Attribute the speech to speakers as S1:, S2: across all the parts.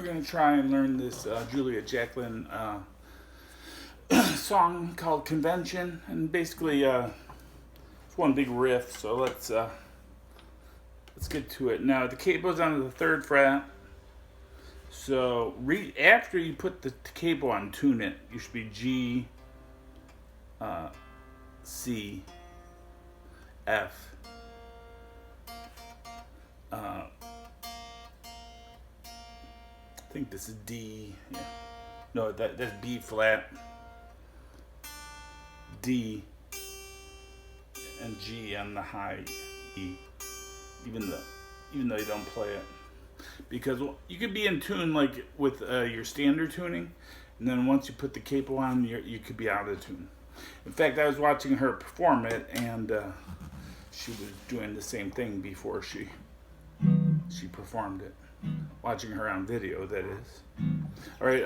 S1: We're going to try and learn this Julia Jacqueline song called Convention, and basically it's one big riff, so let's get to it. Now the capo's on the 3rd fret, so after you put the capo on, tune it. You should be G, C, F, I think this is D. Yeah. No, that's B flat, D, and G on the high E. Even though you don't play it, because you could be in tune like with your standard tuning, and then once you put the capo on, you could be out of tune. In fact, I was watching her perform it, and she was doing the same thing before she performed it. Watching her on video, that is. All right.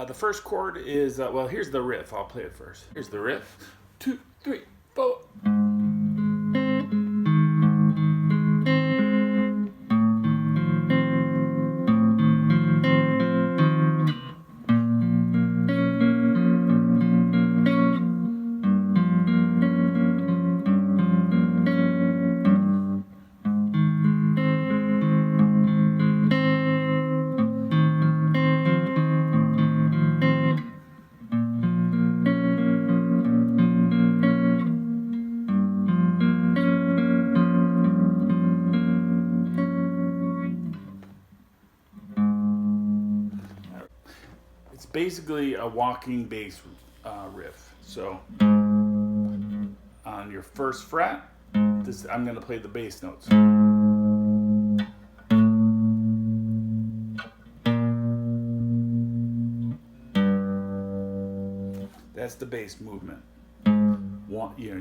S1: The first chord is well. Here's the riff. I'll play it first. Here's the riff. 2, 3, 4. It's basically a walking bass riff. So on your 1st fret, I'm going to play the bass notes. That's the bass movement.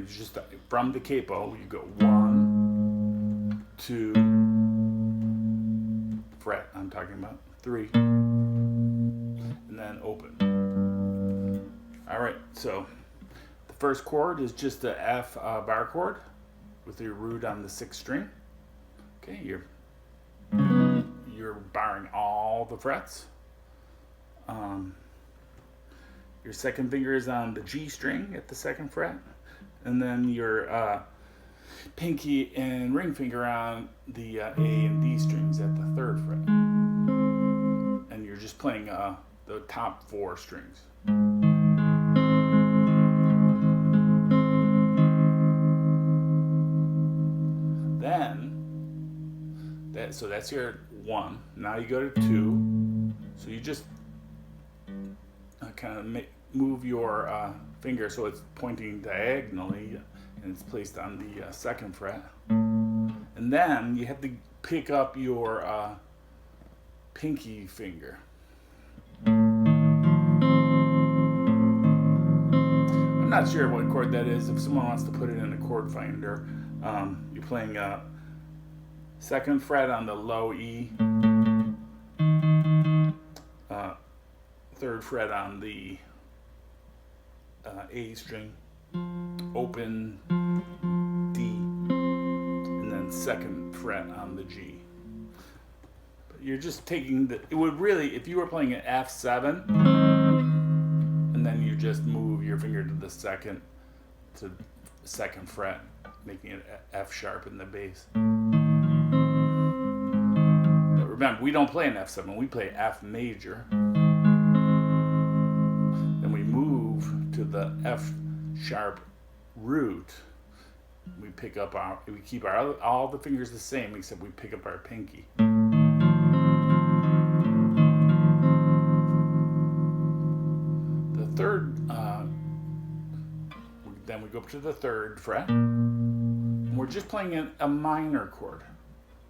S1: Just from the capo, you go 1, 2, fret. I'm talking about 3. And then open. All right, so the first chord is just the F bar chord with your root on the 6th string. Okay, you're barring all the frets. Your 2nd finger is on the G string at the 2nd fret, and then your pinky and ring finger on the A and D strings at the 3rd fret, and you're just playing the top 4 strings. Then, so that's your 1. Now you go to 2. So you just kind of move your finger so it's pointing diagonally, and it's placed on the 2nd fret. And then you have to pick up your pinky finger. I'm not sure what chord that is. If someone wants to put it in a chord finder, you're playing 2nd fret on the low E, 3rd fret on the A string, open D, and then 2nd fret on the G. But you're just taking it would really, if you were playing an F7, and then you just move your finger to the 2nd fret, making it F sharp in the bass. But remember, we don't play an F7, we play F major. Then we move to the F sharp root. We keep all the fingers the same, except we pick up our pinky. The 3rd, then we go up to the 3rd fret, and we're just playing a minor chord,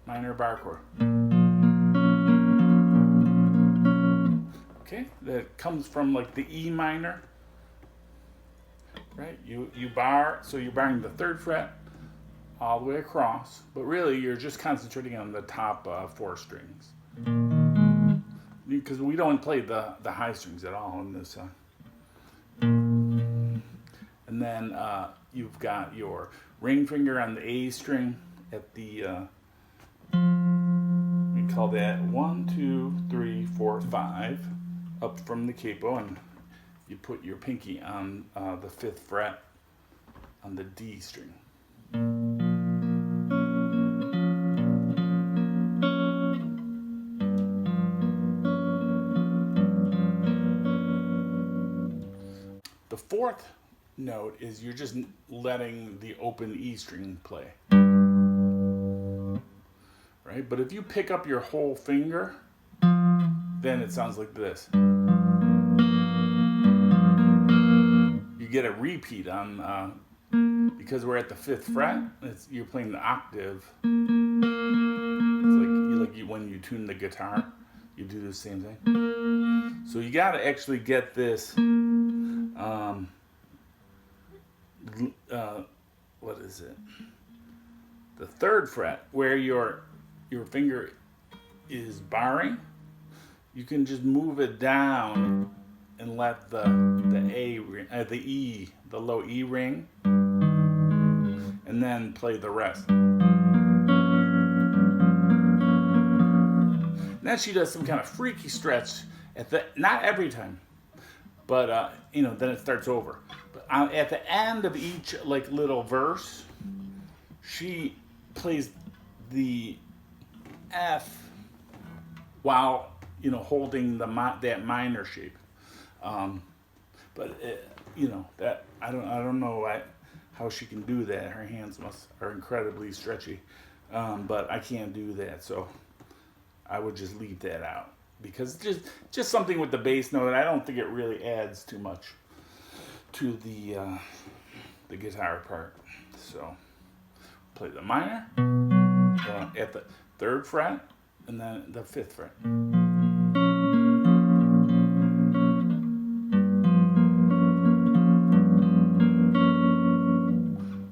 S1: minor bar chord. Okay, that comes from like the E minor, right? You bar, so you're barring the 3rd fret all the way across, but really you're just concentrating on the top 4 strings, because we don't play the high strings at all in this. And then you've got your ring finger on the A string at the, we call that 1, 2, 3, 4, 5, up from the capo, and you put your pinky on the 5th fret on the D string. The 4th note is you're just letting the open E string play. Right? But if you pick up your whole finger, then it sounds like this. You get a repeat on, because we're at the 5th fret, you're playing the octave. It's like when you tune the guitar, you do the same thing. So you got to actually get this, what is it? The 3rd fret, where your finger is barring. You can just move it down and let the low E ring, and then play the rest. And then she does some kind of freaky stretch not every time, but then it starts over. But at the end of each little verse, she plays the F while holding that minor shape. But that I don't know how she can do that. Her hands are incredibly stretchy, but I can't do that. So I would just leave that out, because just something with the bass note. I don't think it really adds too much to the guitar part. So play the minor at the 3rd fret, and then the 5th fret.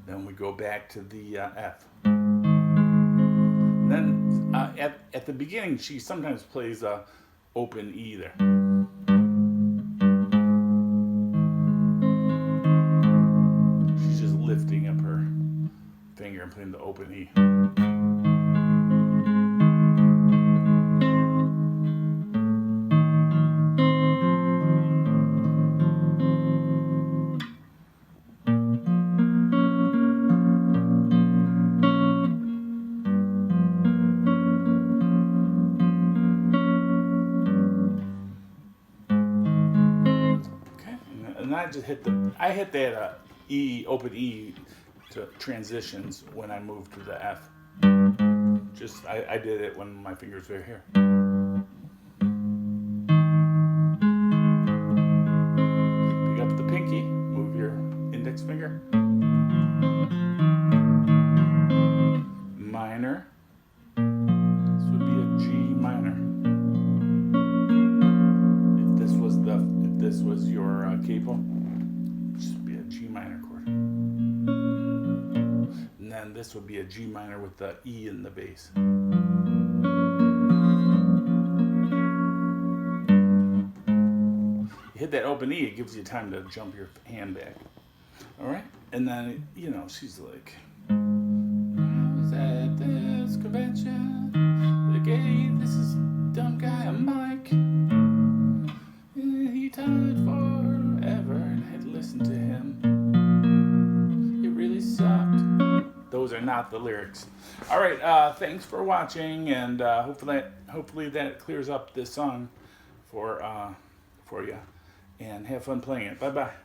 S1: Then we go back to the F. And then at the beginning, she sometimes plays open E there. She's just lifting up her finger and playing the open E. And I just hit that E, open E, to transitions when I moved to the F. I did it when my fingers were here. Pick up the pinky, move your index finger. Minor. This would be a G minor. If this was your capo, this would be a G minor chord. And then this would be a G minor with the E in the bass. You hit that open E, it gives you time to jump your hand back. All right? And then, she's like, I was at this convention, they gave this dumb guy a mic. He talked forever and I had to listen to him. It really sucked. Those are not the lyrics. All right, thanks for watching, and hopefully that clears up this song for you, and have fun playing it. Bye bye.